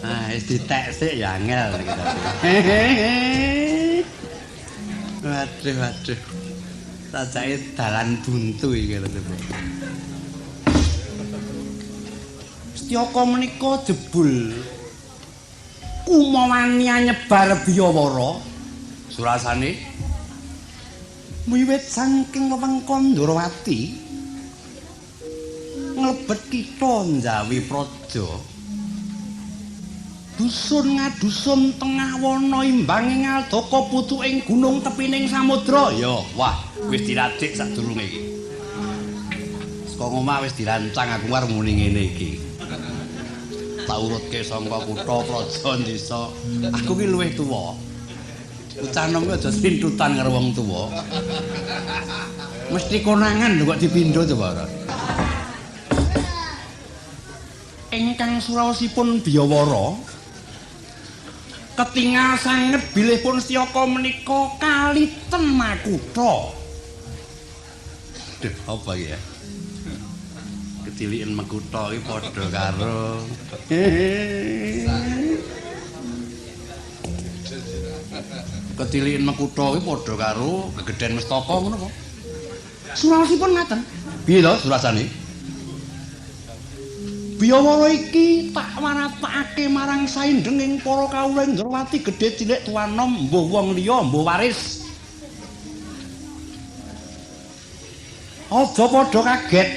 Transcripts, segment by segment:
Ah, wis ditek sik ya angel iki tadi. Waduh. Sajake dalan buntu iki lho. Setyaka menika jebul kumawani nyebar biyawara surasane wiwit saking wewengkon Ndrawati nglebet kitha njawi praja dusun ngadusun tengah wana imbang ing aldaka putuking gunung tepining samudra ya wah wis diradik sadurunge iki saka omah wis dirancang aku arep muni ngene iki tak urutke saka kutha praja desa aku ki luwih tuwa bocah nom aja sintutan karo wong tuwa mesti konangan lho kok dipindho coba ingkang suraosipun biyawara ketingal sanget bilihipun Setyaka menika kaliten makutha. Duh, apa ya? Ketiliken makutha iki padha karo ketiliken makutha iki padha karo gegeden mestaka ngono kok. Suraosipun ngaten. Piye to surasane? Biyawara iki tak waratakake marang saindenging para kawula Ndrawati gedhe cilik tuanom mbuh wong liya mbuh waris. Aja padha kaget,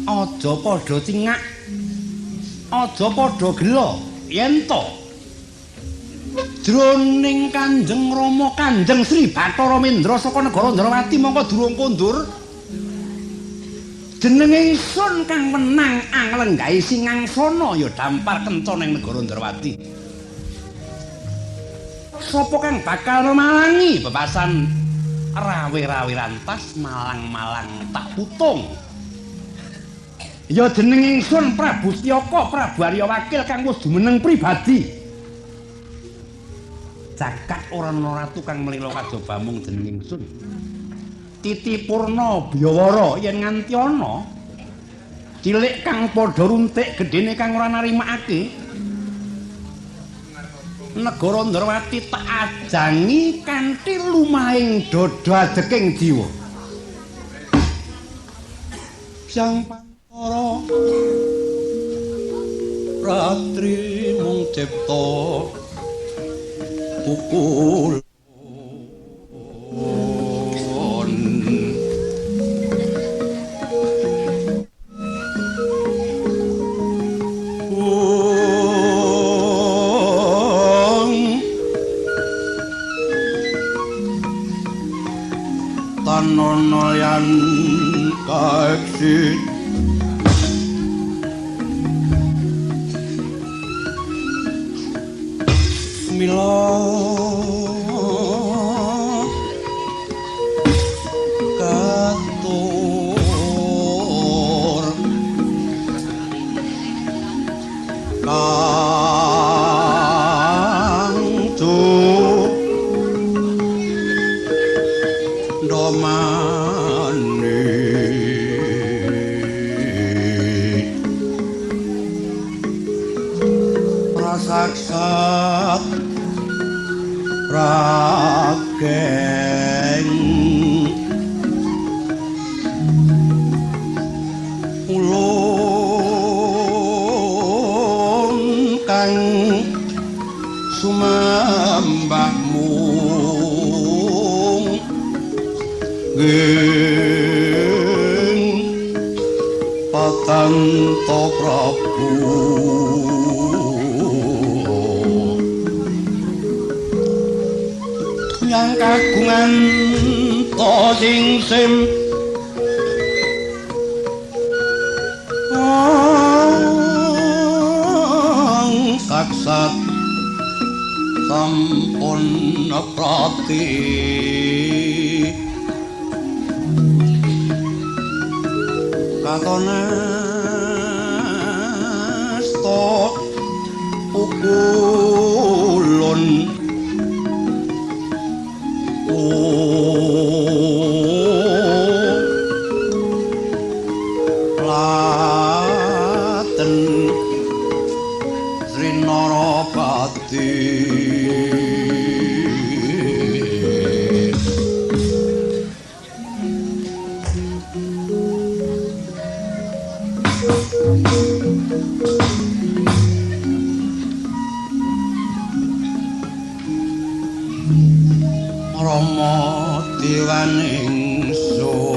aja padha cingak, aja padha gelo yen to jroning Kanjeng Rama Kanjeng Sri Bathara Mindra saka negara Ndrawati mongko durung kondur. Jenenge ingsun kang menang anglenggahi singangsana ya dampar kenca ning negara Ndrawati. Sapa kang bakal malangi bebasan rawe-rawe rantas malang-malang tak putung. Ya jenenge ingsun Prabu Setyaka Prabu Arya Wakil kang wis jumeneng pribadi. Jagat ora ana ratu kang mlila kajaba mung jenenge ingsun. Titi Purna Biyawara yen nganti ana cilik kang padha runtik gedene kang ora narimakake negara Ndrawati tak ajangi kanthi lumahing dada adeking jiwa sang pantara ratri mung cipta pukul Tanonoyan kaeksit mila katur kangcu domani prasaksat rageng ulun kang sumambahmu geng patanto Prabu yang kagungan to sing saksat sampun prati katonasta pukulun laten Srinara Rama Dewaning sun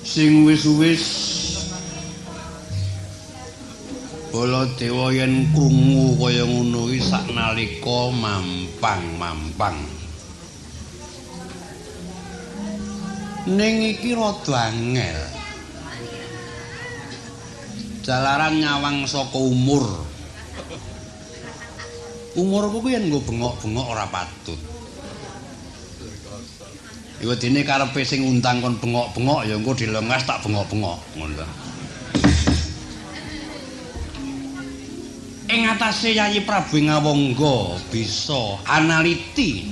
sing wis-wis Baladewa yen krungu kaya ngono iki saknalika mampang-mampang. Ning iki rada angel. Jalaran nyawang saka umur. Umurku ku yen nggo bengok-bengok ora patut. Iku dene karepe sing undang kon bengok-bengok ya engko dilengas tak bengok-bengok ngono. Ing atase Yayi Prabu Ngawangga bisa analiti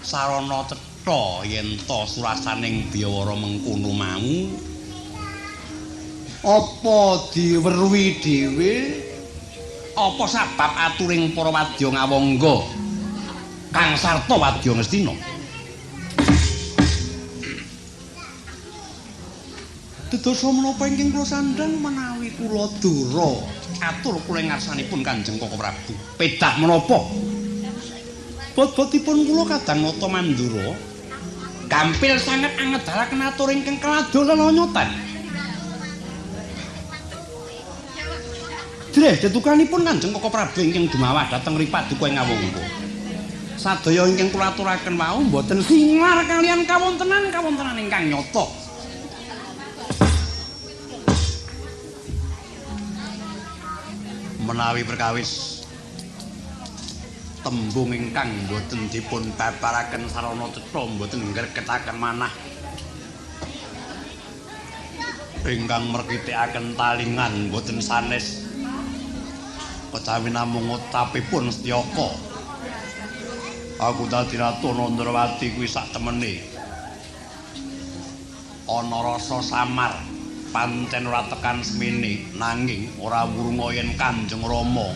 sarana cetha yen ta surasaning Byawara mengkono mau apa diweruhi dhewe apa sebab aturing para wadya Ngawangga kang sarta wadya Ngastina. Dadosa menapa ingkang kula sandhang menawi kula dura atur kula ngarsanipun Kanjeng Koko Prabu. Pedah menapa? Bot-botipun kula kadang nata Mandura gampil sanget angedalaken atur ingkang keladolan lonyotan. Dreh detukanipun Kanjeng Koko Prabu ingkang dumawah dhateng Ripaduka ing Ngawangga. Sadaya ingkang kula aturaken wau boten singar kalian kawontenan ingkang nyata. Menawi perkawis tembung ingkang boten dipun babaraken sarana cetha boten ngreketaken manah ingkang merkitikaken talingan boten sanes kecawi namung utapipun Setyaka. Aku dadi Ratu Nandrawati kuwi sak temene ana rasa samar pancen ora tekan semene nanging ora wurunga yen Kanjeng Rama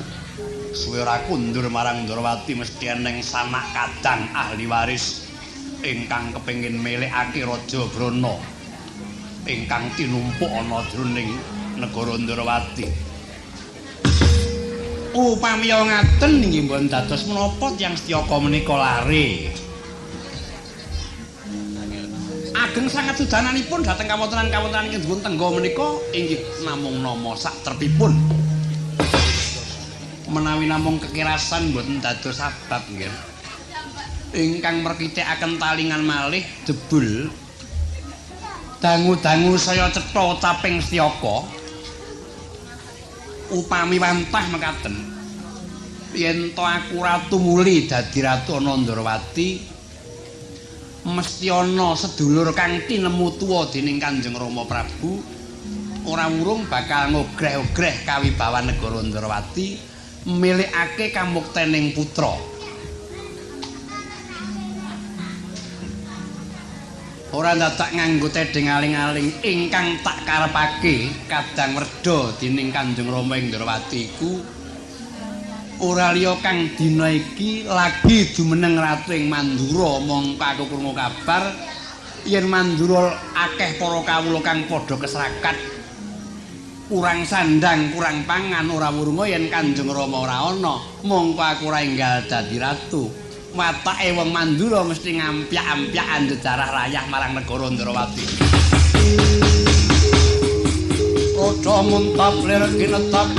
suwe ora kundur marang Ndrawati mesti eneng sanak kadang ahli waris ingkang kepengin melekake Raja Brana ingkang tinumpuk ana jroning negara Ndrawati. Upami ngaten inggih mbon dados menapa tiyang Setyaka menika lare ageng sanget sudananipun dhateng kawontenan-kawontenan ingkang dipun tenggo menika inggih namung nama sak trepipun. Menawi namung kekerasan boten dados sabab nggih. Ingkang merkitikaken talingan malih jebul dangu-dangu saya cetha caping Setyaka. Upami wantah mekaten. Yen to aku ratu muli dadi Ratu Nandrawati mesti ana sedulur kang tinemu tuwa dening Kanjeng Rama Prabu ora wurung bakal ngogreh-ogreh kawibawan negara Ndrawati milikake kamuktening putra. Ora dadak nganggo tedhing aling-aling ingkang tak karepake kadang werda dening Kanjeng Rama ing Ndrawati iku ora liya kang dina iki lagi jumeneng ratu ing Mandura. Mongko aku krungu kabar yen Mandura akeh para kawula kang padha keserakat kurang sandang kurang pangan ora wurunga yen Kanjeng Rama ora ana mongko aku ora enggal dadi ratu. Watake wong Mandura mesti ngampyak-ampyakan sejarah rayah marang negara Ndrawati. Raja muntap lir kinetap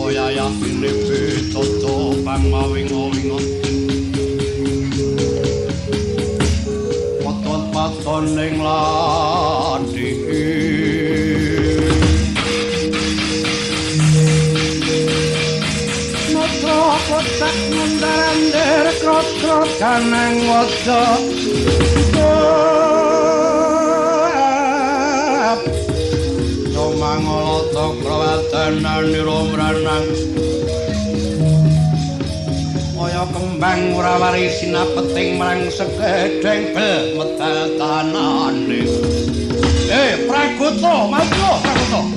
Yaya Filipe Toto pangmawing-mawingon Paton-paton ning landi Putra kocak mundarandir krot-krot kanang waca Mangolata prawatanan niromranang kaya kembang ora wari sinapeting marang segedheng bel medatanane Pragoto maju Pragoto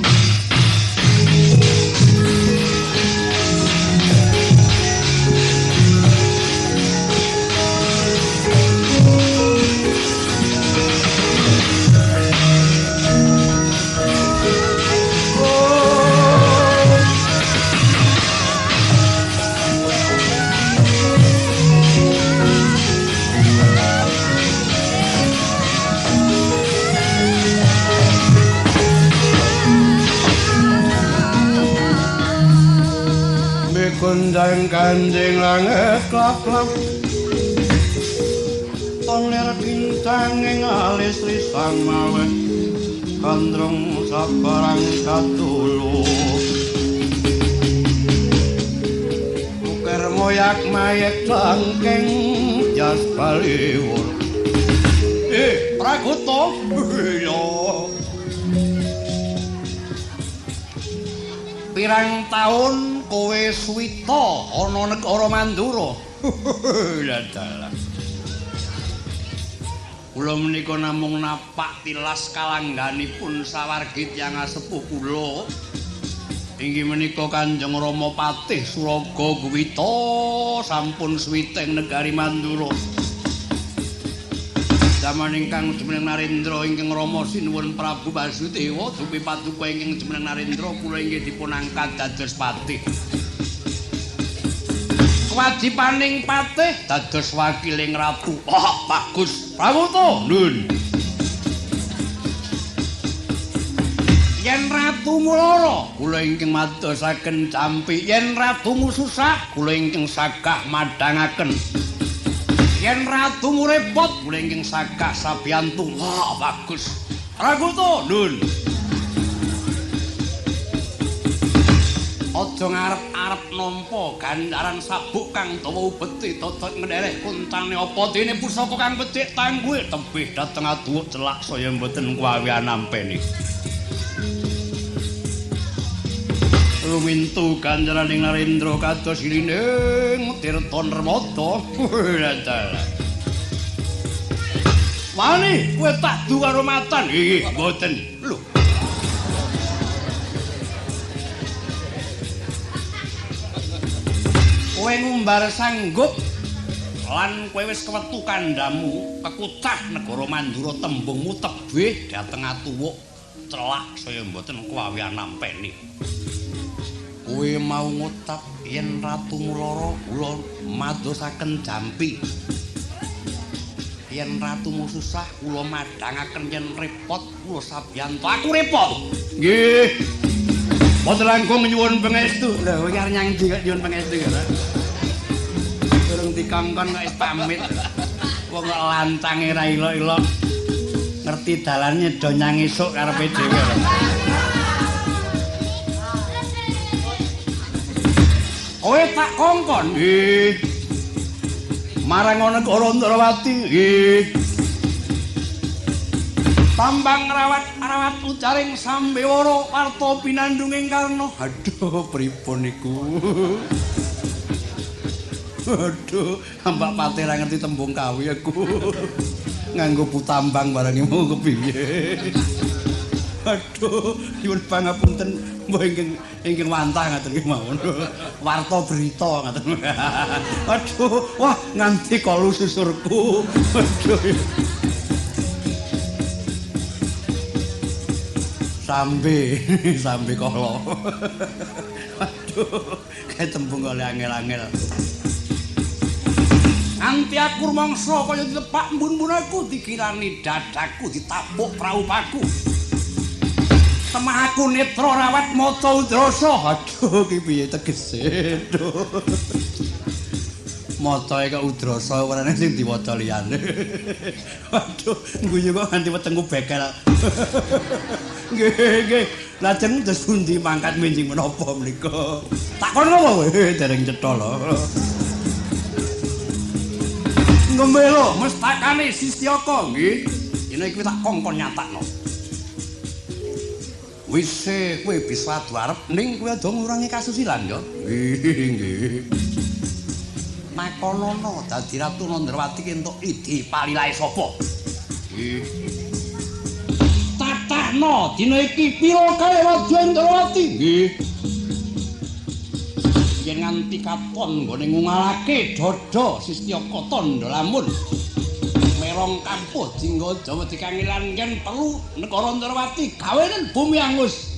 Kundang kanjeng langit klap-klap Tolir bintang ing alis risang mawe Kandrung sabarang katulu Ukir moyak mayek langkeng jas baliwur Pragoto iya Pirang taun kowe suwita ana negara Mandura. Dalah. Kula menika namung napak tilas kalangganipun sawargi tiyang sepuh kula. Inggih menika Kanjeng Rama Patih Suraga Guwita sampun suwiting negari Mandura. Zaman ingkang jumeneng Narendra ingkang Rama sinuwun Prabu Basudewa dupi paduka ingkang jumeneng Narendra kula inggih dipun angkat dados patih. Kewajibaning patih dados wakiling ratu. Wah, bagus. Prawoto, nun. Yen ratumu lara, kula ingkang madosaken campi. Yen ratumu susah, kula ingkang sagah madhangaken. Yen ratumu repot, kula ingkang sagah sabiyantu. Wah, bagus. Pragoto, nun. Aja ngarep-arep nampa gandaran sabuk kang dawa ubeti totot ngenderek kuntane apa dene pusaka kang becik tangguh tebih dhateng aduh celak saya mboten kuwawian nampeni. Lumintu ganjaraning Narendra kados ilining Tirta Nermada. Wani kowe tak du karo matan. Nggih, mboten. Lho. Kowe ngumbar sanggup lan kowe wis kewetu kandhamu kekucah negara Mandura tembungmu tebih dhateng atuwuk celak saya mboten kuwawian nampeni. Kowe mau ngucap yen ratumu lara kula madosaken jampi. Yen ratumu susah kula madhangaken yen repot kula sabiyantu. Aku repot. Nggih. Mboten langkung nyuwun pangestu. Lha kowe arep nyang ndi kok nyuwun pangestu kok. Durung dikongkon kok wis pamit. Wong kok lancange ra ilok-ilok. Ngerti dalane do nyang esuk karepe dhewe. Kowe tak kongkon. Nggih. Marang negara Ndrawati. Nggih. Tambang rawat ucaring Sambewara warta pinandhunging Karna. Aduh, pripun niku? Aduh, Mbak Patih ra ngerti tembung kawi aku. Nganggo putambang barang mau kepiye. Aduh, nyuwun pangapunten mbah ingkang wantah ngaten nggih mawon. Warta berita ngaten. Aduh, wah nganti kolu susurku. Aduh. Sambe kala. Aduh, kae tembung oleh angel-angel. Nganti aku rumangsa kaya ditepak mbun-mbunku dikirani dadaku ditapuk praupaku. Temah aku netra rawat maca udrasa. Aduh, ki piye tegese? Aduh. Macae kok udrasa werane sing diwaca liyane. Aduh, guyu kok nganti wetengku bekel. Nggih. Lajeng terus pundi mangkat menjing menapa menika? Takon apa kowe dereng cetha lho. Ngemelo mestakane Sistyaka nggih. Yen iki tak kongkon nyatakno. Wis kowe bisa adu arep ning kowe ado ngurangi kasusilan ya. Nggih. Makonono dadi Ratu Nandrawati entuk idi palilae sapa? Nggih. Tatahno dina iki pira kae Ratu Nandrawati? Nggih. Yen nganti katon nggone ngungalake dada Sistyaka tandha lamun. Merong kampuh jingga Jawa dikangilan yen perlu negara Nandrawati gawenen bumi angus.